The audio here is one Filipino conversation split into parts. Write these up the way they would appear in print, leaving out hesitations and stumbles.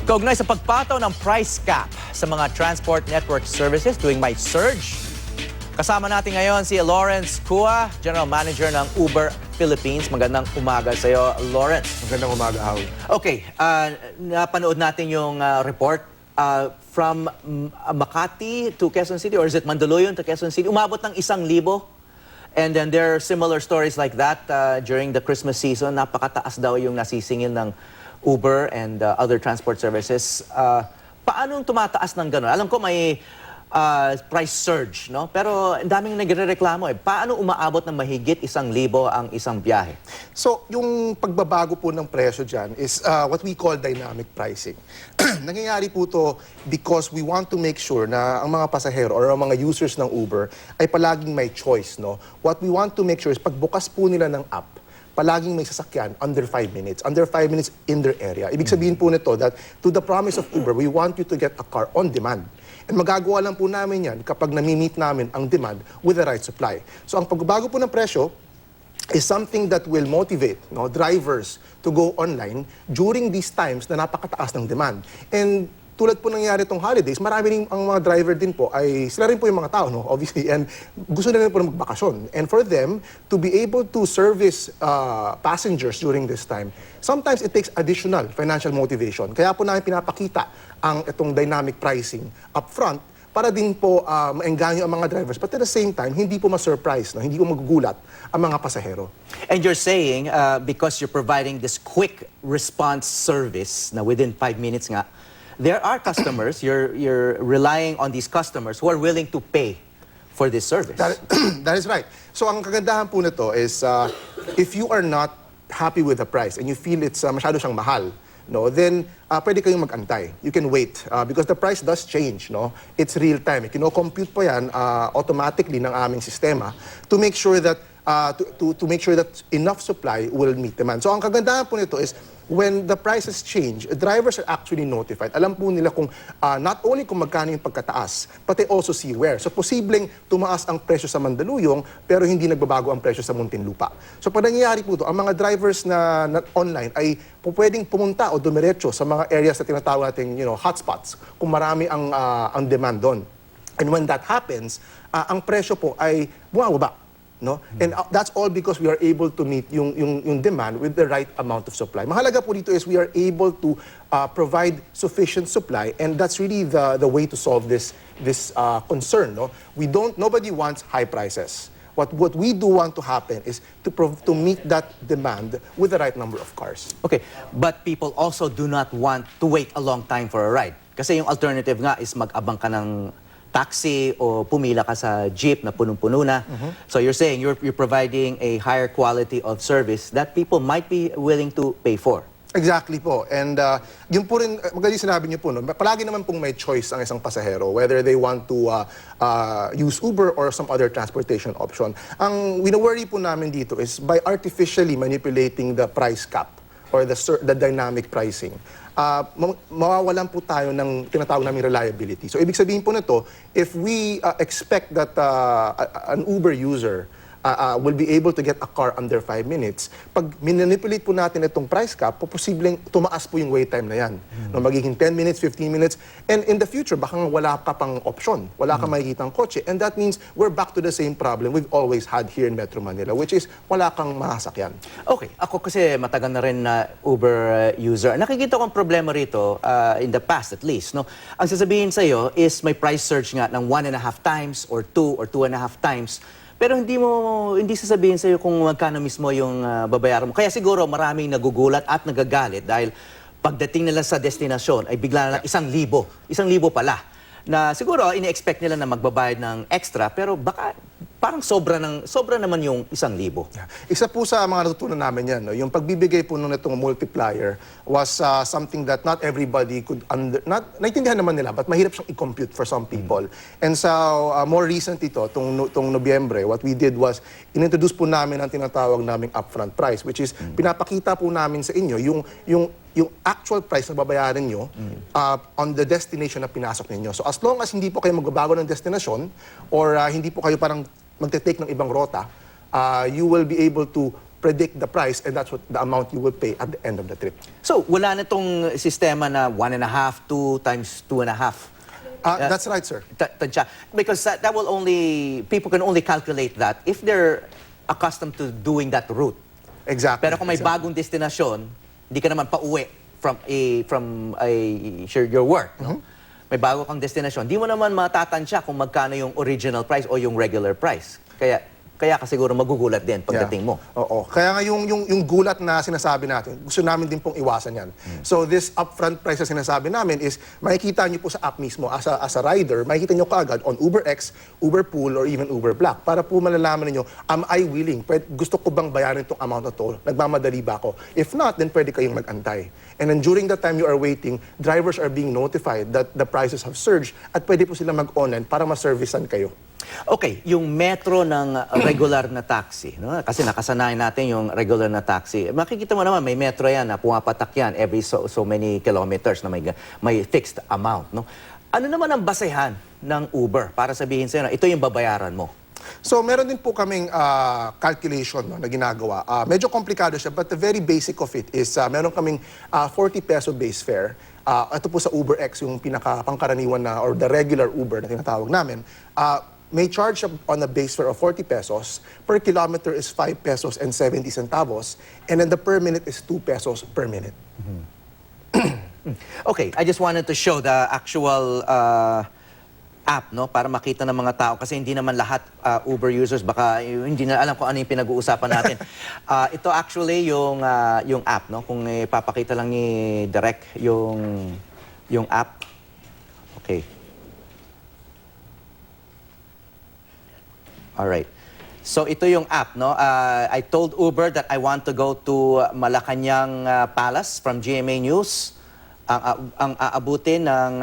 Kaugnay sa pagpataw ng price cap sa mga transport network services tuwing may surge, kasama natin ngayon si Lawrence Cua, General Manager ng Uber Philippines. Magandang umaga sa iyo, Lawrence. Magandang umaga, Howie. Okay, napanood natin yung report from Makati to Quezon City, or is it Mandaluyong to Quezon City? Umabot ng 1,000. And then there are similar stories like that during the Christmas season. Napakataas daw yung nasisingil ng Uber and other transport services. Paano tumataas ng gano'n? Alam ko may price surge, no? Pero ang daming nagre-reklamo eh. Paano umaabot ng mahigit 1,000 ang isang biyahe? So, yung pagbabago po ng presyo dyan is what we call dynamic pricing. Nangyayari po to because we want to make sure na ang mga pasahero or ang mga users ng Uber ay palaging may choice, no? What we want to make sure is pagbukas po nila ng app, palaging may sasakyan under 5 minutes. Under 5 minutes in their area. Ibig sabihin po nito that to the promise of Uber, we want you to get a car on demand. And magagawa lang po namin yan kapag nami-meet namin ang demand with the right supply. So ang pagbabago po ng presyo is something that will motivate, no, drivers to go online during these times na napakataas ng demand. And tulad po nangyari itong holidays, marami rin ang mga driver din po ay sila rin po yung mga tao, no, obviously, and gusto nila po na magbakasyon. And for them to be able to service passengers during this time, sometimes it takes additional financial motivation. Kaya po namin pinapakita ang itong dynamic pricing upfront para din po maengganyo ang mga drivers. But at the same time, hindi po ma-surprise, no? Hindi po magugulat ang mga pasahero. And you're saying, because you're providing this quick response service na within 5 minutes nga, there are customers, you're relying on these customers who are willing to pay for this service. That is right. So ang kagandahan po nito is if you are not happy with the price and you feel it's masyado siyang mahal, no, then pwede kayong mag-antay. You can wait because the price does change, no? It's real time. Kino-compute po yan automatically ng aming sistema to make sure that to make sure that enough supply will meet demand. So ang kagandahan po nito is when the prices change, drivers are actually notified. Alam po nila kung not only kung magkano yung pagkataas, but they also see where. So posibleng tumaas ang presyo sa Mandaluyong pero hindi nagbabago ang presyo sa Muntinlupa. So pag nangyayari po ito, ang mga drivers na online ay pwedeng pumunta o dumiretso sa mga areas na tinatawag natin, hotspots kung marami ang demand doon. And when that happens, ang presyo po ay bumababa. No? And that's all because we are able to meet yung demand with the right amount of supply. Mahalaga po dito is we are able to provide sufficient supply, and that's really the way to solve this concern. No? Nobody wants high prices. What we do want to happen is to meet that demand with the right number of cars. Okay, but people also do not want to wait a long time for a ride. Kasi yung alternative nga is mag-abang ka ng taxi o pumila ka sa jeep na punong-puno na. So you're saying you're providing a higher quality of service that people might be willing to pay for. Exactly po. And yun po rin, magaling sinabi niyo po, no? Palagi naman pong may choice ang isang pasahero whether they want to use Uber or some other transportation option. Ang wino-worry po namin dito is by artificially manipulating the price cap or the dynamic pricing, mawawalan po tayo ng tinatawag naming reliability. So ibig sabihin po nito, if we expect that an Uber user will be able to get a car under 5 minutes, pag minanipulate po natin itong price cap, posibleng tumaas po yung wait time na yan. No, magiging 10 minutes, 15 minutes, and in the future, baka wala ka pang option, wala ka makikitang kotse, and that means we're back to the same problem we've always had here in Metro Manila, which is wala kang masakyan. Okay, ako kasi matagal na rin na Uber user. Nakikita ko ang problema rito, in the past at least, no? Ang sasabihin sa'yo is may price surge nga ng 1.5 times or 2 or 2.5 times. Pero hindi sasabihin sa'yo kung magkano mismo yung babayaran mo. Kaya siguro maraming nagugulat at nagagalit dahil pagdating nila sa destinasyon ay bigla na lang 1,000. 1,000 pala. Na siguro ini-expect nila na magbabayad ng extra pero baka parang sobra naman yung 1,000. Isa po sa mga natutunan namin yan, no? Yung pagbibigay po nung itong multiplier was something that not everybody could naintindihan naman nila, but mahirap siyang i-compute for some people. And so, more recent ito, tong Nobyembre, what we did was, inintroduce po namin ang tinatawag naming upfront price, which is, pinapakita po namin sa inyo yung actual price na babayaran nyo on the destination na pinasok ninyo. So as long as hindi po kayo magbabago ng destinasyon or hindi po kayo parang magte-take ng ibang rota, you will be able to predict the price, and that's what the amount you will pay at the end of the trip. So, wala na itong sistema na 1.5, 2 times 2.5. That's right, sir. Tansya. Because that will only, people can only calculate that if they're accustomed to doing that route. Exactly. Pero kung may bagong destinasyon, hindi ka naman pauwi your work, no? May bago kang destinasyon, di mo naman matatansya kung magkano yung original price o yung regular price. Kaya ka siguro magugulat din pagdating mo. Oo. Kaya nga yung gulat na sinasabi natin, gusto namin din pong iwasan yan. So this upfront price na sinasabi namin is, makikita nyo po sa app mismo as a rider, makikita nyo kaagad on UberX, Uber Pool, or even Uber Black, para po malalaman niyo, am I willing? Gusto ko bang bayaran itong amount na to? Nagmamadali ba ako? If not, then pwede kayong mag-antay. And then during the time you are waiting, drivers are being notified that the prices have surged at pwede po sila mag-online para ma-servicean kayo. Okay, yung metro ng regular na taxi, no? Kasi nakasanayan natin yung regular na taxi. Makikita mo naman, may metro yan na pumapatak yan every so many kilometers na may fixed amount, no? Ano naman ang basehan ng Uber para sabihin sa'yo na ito yung babayaran mo? So meron din po kaming calculation, no, na ginagawa. Medyo komplikado siya, but the very basic of it is meron kaming 40 peso base fare. Ito po sa UberX, yung pinaka-pangkaraniwan na, or the regular Uber na tinatawag namin. May charge on a base fare of 40 pesos. Per kilometer is 5 pesos and 70 centavos. And then the per minute is 2 pesos per minute. Okay, I just wanted to show the actual app, no, para makita ng mga tao kasi hindi naman lahat Uber users baka hindi na alam kung ano yung pinag-uusapan natin. Ito actually yung app, no, kung ipapakita lang ni Direk yung app. Okay. All right. So ito yung app, no. I told Uber that I want to go to Malacanang Palace from GMA News. Ang aabutin ng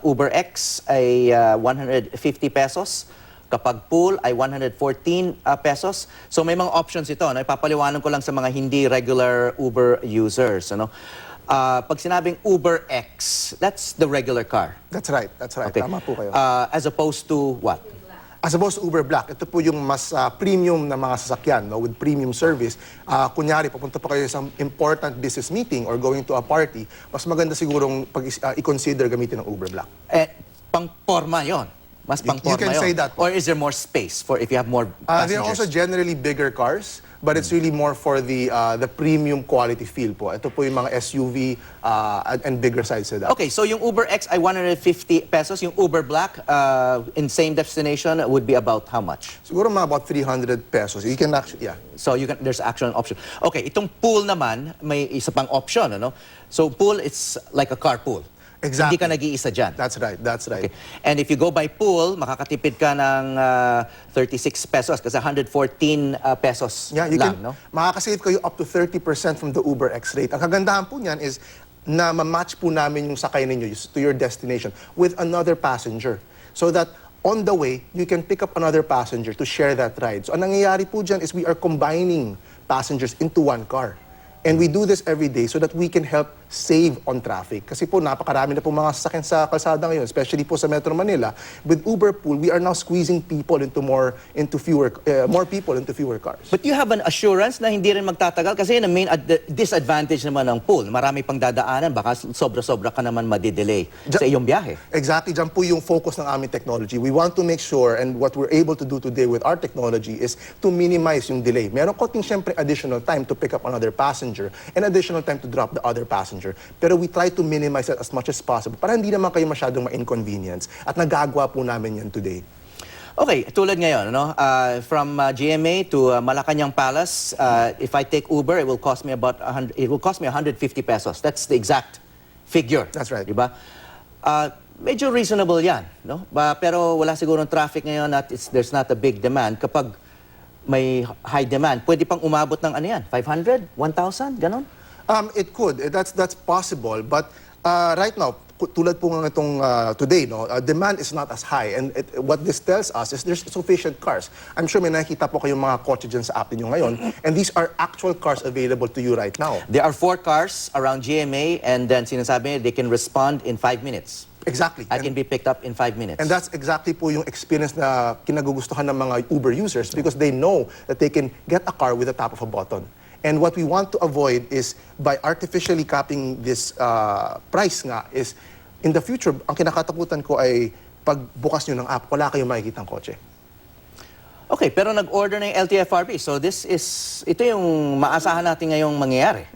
UberX ay 150 pesos. Kapag pool ay 114 pesos. So may mga options ito. No? Ipapaliwanag ko lang sa mga hindi regular Uber users. Ano? Pag sinabing UberX, that's the regular car. That's right. That's right. Okay. Tama po kayo. As opposed to what? As opposed to Uber Black, ito po yung mas premium na mga sasakyan, no, with premium service. Kunyari, papunta pa kayo sa important business meeting or going to a party, mas maganda sigurong i-consider gamitin ng Uber Black. Pang-forma yon. Mas pang-forma You can yun. say that po. Or is there more space for if you have more They're passengers? also generally bigger cars, but it's really more for the premium quality feel po. Ito po yung mga SUV and bigger size sedans. Okay, so yung UberX ay 150 pesos. Yung Uber Black in same destination would be about how much? Siguro mga about 300 pesos. You can actually, yeah. So there's actually an option. Okay, itong pool naman, may isa pang option, ano? So pool, it's like a carpool. Exactly. Hindi ka nag-iisa dyan. That's right, that's right. Okay. And if you go by pool, makakatipid ka ng 36 pesos kasi 114 pesos Yeah, you lang, can, no? makakasave kayo up to 30% from the UberX rate. Ang kagandahan po niyan is na ma-match po namin yung sakay ninyo to your destination with another passenger. So that on the way, you can pick up another passenger to share that ride. So ang nangyayari po dyan is we are combining passengers into one car. And we do this every day so that we can help save on traffic. Kasi po, napakarami na po mga sasakyan sa kalsada ngayon, especially po sa Metro Manila. With Uber Pool, we are now squeezing people into more people into fewer cars. But you have an assurance na hindi rin magtatagal kasi yun ang main disadvantage naman ng pool. Marami pang dadaanan, baka sobra-sobra ka naman madidelay sa iyong biyahe. Exactly, dyan po yung focus ng aming technology. We want to make sure, and what we're able to do today with our technology is to minimize yung delay. Meron konting syempre additional time to pick up another passenger and additional time to drop the other passenger. Pero we try to minimize that as much as possible para hindi naman kayo masyadong ma-inconvenience. At nagagawa po namin yan today. Okay, tulad ngayon, no? From GMA to Malacanang Palace, if I take Uber, it will cost me about 150 pesos. That's the exact figure. That's right. Diba? Medyo reasonable 'yan, no? Pero wala sigurong traffic ngayon at there's not a big demand. Kapag may high demand, pwede pang umabot ng ano yan? 500? 1,000? Ganon? It could. That's possible. But right now, tulad po ng itong today, no, demand is not as high. And what this tells us is there's sufficient cars. I'm sure may nakikita po kayong mga kotse dyan sa app ninyo ngayon. And these are actual cars available to you right now. There are 4 cars around GMA and then sinasabi nila they can respond in 5 minutes. Exactly. I can be picked up in 5 minutes. And that's exactly po yung experience na kinagugustuhan ng mga Uber users because they know that they can get a car with the tap of a button. And what we want to avoid is by artificially capping this price nga is in the future, ang kinakatakutan ko ay pagbukas nyo ng app, wala kayong makikitang kotse. Okay, pero nag-order na yung LTFRB. So ito yung maasahan natin ngayong mangyayari.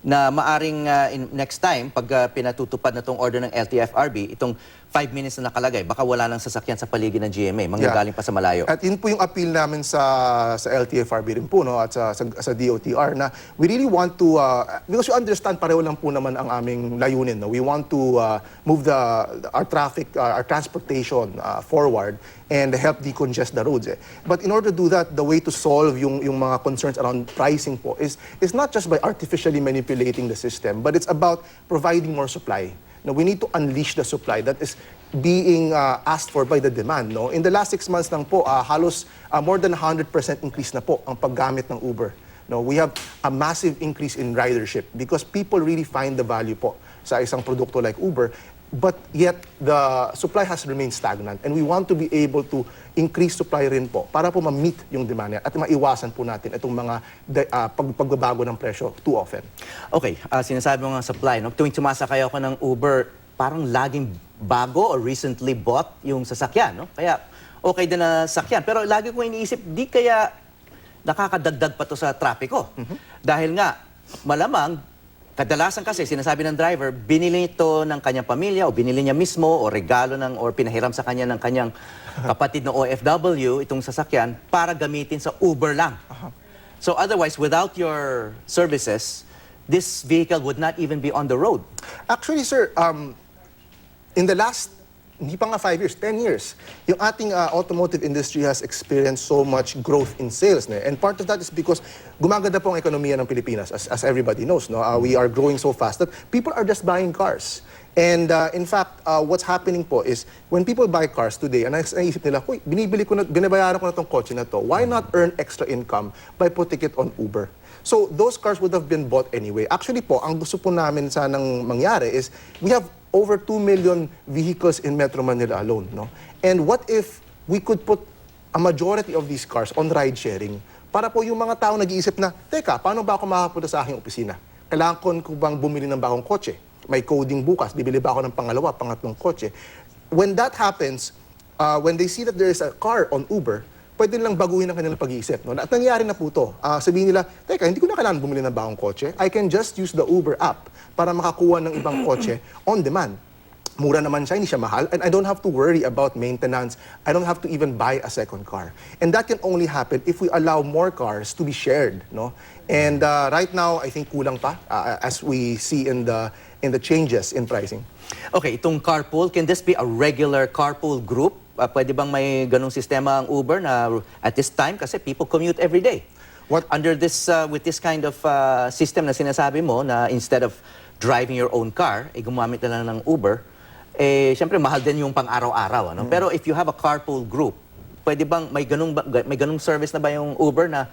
Na maaring next time, pag pinatutupad na itong order ng LTFRB, itong 5 minutes na nakalagay, baka wala nang sasakyan sa paligid ng GMA, manggagaling pa sa malayo. At yun po yung appeal namin sa LTFRB rin po, no? At sa DOTR na we really want to, because you understand, pareho lang po naman ang aming layunin. No? We want to move our traffic, our transportation forward and help decongest the roads. But in order to do that, the way to solve yung mga concerns around pricing po is not just by artificially manipulating the system, but it's about providing more supply. Now, we need to unleash the supply that is being asked for by the demand. No? In the last 6 months lang po, halos more than 100% increase na po ang paggamit ng Uber. No? We have a massive increase in ridership because people really find the value po sa isang produkto like Uber. But yet, the supply has remained stagnant. And we want to be able to increase supply rin po para po ma-meet yung demand niya at maiwasan po natin itong mga pagbabago ng presyo too often. Okay, sinasabi mo nga supply, no? Tuwing sumasakay ako ng Uber, parang laging bago or recently bought yung sasakyan, no? Kaya okay din na sasakyan. Pero lagi ko iniisip, di kaya nakakadagdag pa to sa trapiko. Dahil nga, malamang, kadalasan kasi sinasabi ng driver, binili ito ng kanyang pamilya o binili niya mismo o regalo or pinahiram sa kanya ng kanyang kapatid na OFW itong sasakyan para gamitin sa Uber lang. So otherwise, without your services, this vehicle would not even be on the road. Actually, sir, in the last, hindi pa nga 5 years, 10 years, yung ating automotive industry has experienced so much growth in sales. And part of that is because gumaganda po ang ekonomiya ng Pilipinas, as everybody knows. No? We are growing so fast that people are just buying cars. And in fact, what's happening po is when people buy cars today, and naisip nila, "Uy, binabayaran ko na itong kotse na to, why not earn extra income by putting it on Uber?" So those cars would have been bought anyway. Actually po, ang gusto po namin sanang mangyari is we have over 2 million vehicles in Metro Manila alone. No? And what if we could put a majority of these cars on ride sharing para po yung mga tao nag-iisip na, teka, paano ba ako makapunta sa aking opisina? Kailangan ko bang bumili ng bagong kotse? May coding bukas, bibili ba ako ng pangatlong kotse? When that happens, when they see that there is a car on Uber, pwede nilang baguhin ang kanilang pag-iisip. No? At nangyari na po ito. Sabihin nila, teka, hindi ko na kailangan bumili ng bagong kotse. I can just use the Uber app para makakuha ng ibang kotse on demand. Mura naman siya, hindi siya mahal, and I don't have to worry about maintenance. I don't have to even buy a second car. And that can only happen if we allow more cars to be shared. No? And right now, I think kulang pa, as we see in the changes in pricing. Okay, itong carpool, can this be a regular carpool group? Pwede bang may ganung sistema ang Uber na at this time kasi people commute every day? Under this, with this kind of system na sinasabi mo na instead of driving your own car, gumamit na lang ng Uber, syempre mahal din yung pang-araw-araw. Ano? Pero if you have a carpool group, pwede bang may ganung service na ba yung Uber na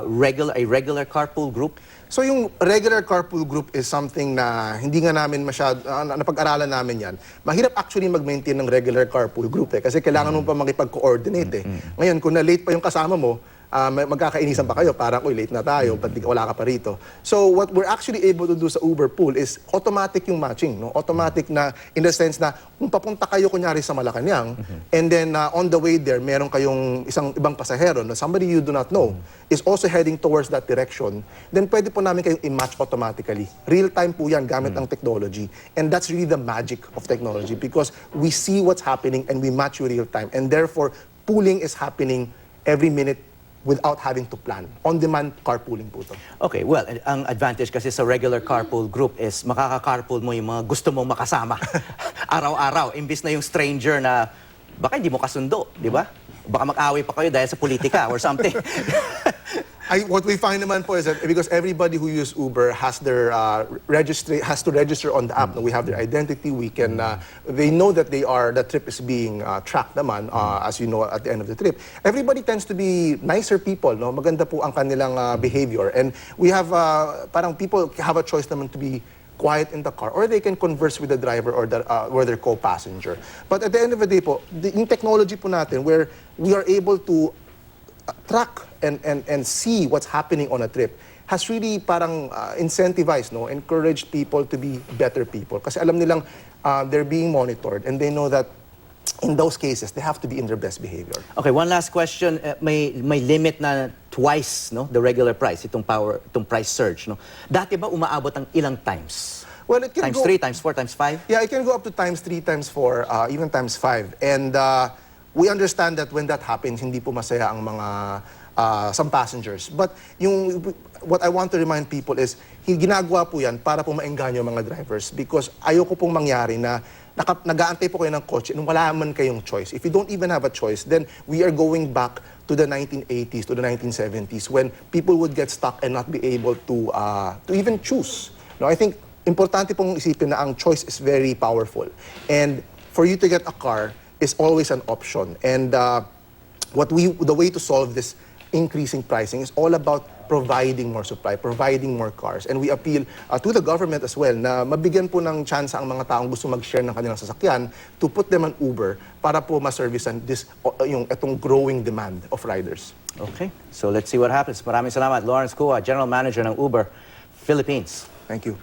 regular carpool group? So yung regular carpool group is something na hindi nga namin napag-aralan namin yan. Mahirap actually mag-maintain ng regular carpool group kasi kailangan mo pa makipag-coordinate Ngayon, kung na-late pa yung kasama mo, magkakainisan pa kayo, parang, uy, late na tayo, wala ka pa rito. So what we're actually able to do sa Uber Pool is automatic yung matching. No? Automatic na, in the sense na, kung papunta kayo kunyari sa Malacanang, and then on the way there, meron kayong isang ibang pasahero, no? Somebody you do not know, is also heading towards that direction, then pwede po namin kayong i-match automatically. Real-time po yan, gamit ang technology. And that's really the magic of technology because we see what's happening and we match you real-time. And therefore, pooling is happening every minute without having to plan. On-demand carpooling po ito. Okay, well, ang advantage kasi sa regular carpool group is makaka-carpool mo yung mga gusto mong makasama araw-araw. Imbis na yung stranger na baka hindi mo kasundo, di ba? Baka mag-away pa kayo dahil sa politika or something. What we find naman po is that because everybody who uses Uber has their has to register on the app. We have their identity. We can they know that the trip is being tracked naman as you know at the end of the trip. Everybody tends to be nicer people, no? Maganda po ang kanilang behavior, and we have parang people have a choice naman to be quiet in the car, or they can converse with the driver or their co-passenger. But at the end of the day po, yung technology po natin where we are able to track and see what's happening on a trip has really parang incentivized, no, encouraged people to be better people. Kasi alam nilang they're being monitored and they know that in those cases, they have to be in their best behavior. Okay, one last question. May limit na twice, no, the regular price, itong price surge, no? Dati ba umaabot ang ilang times? Well, it can Times go 3, times 4, times 5? Yeah, it can go up to times 3, times 4, even times 5. And we understand that when that happens, hindi po masaya ang mga some passengers. But what I want to remind people is, ginagawa po yan para po maengganyo ang mga drivers because ayoko pong mangyari na nag-aantay po kayo ng kotse nung wala man kayong choice. If you don't even have a choice, then we are going back to the 1980s, to the 1970s, when people would get stuck and not be able to even choose. No, I think importante pong isipin na ang choice is very powerful. And for you to get a car is always an option. And the way to solve this increasing pricing is all about providing more supply, providing more cars. And we appeal to the government as well na mabigyan po ng chance ang mga taong gusto mag-share ng kanilang sasakyan to put them on Uber para po ma-servicean itong growing demand of riders. Okay, so let's see what happens. Maraming salamat. Lawrence Cua, General Manager ng Uber Philippines. Thank you.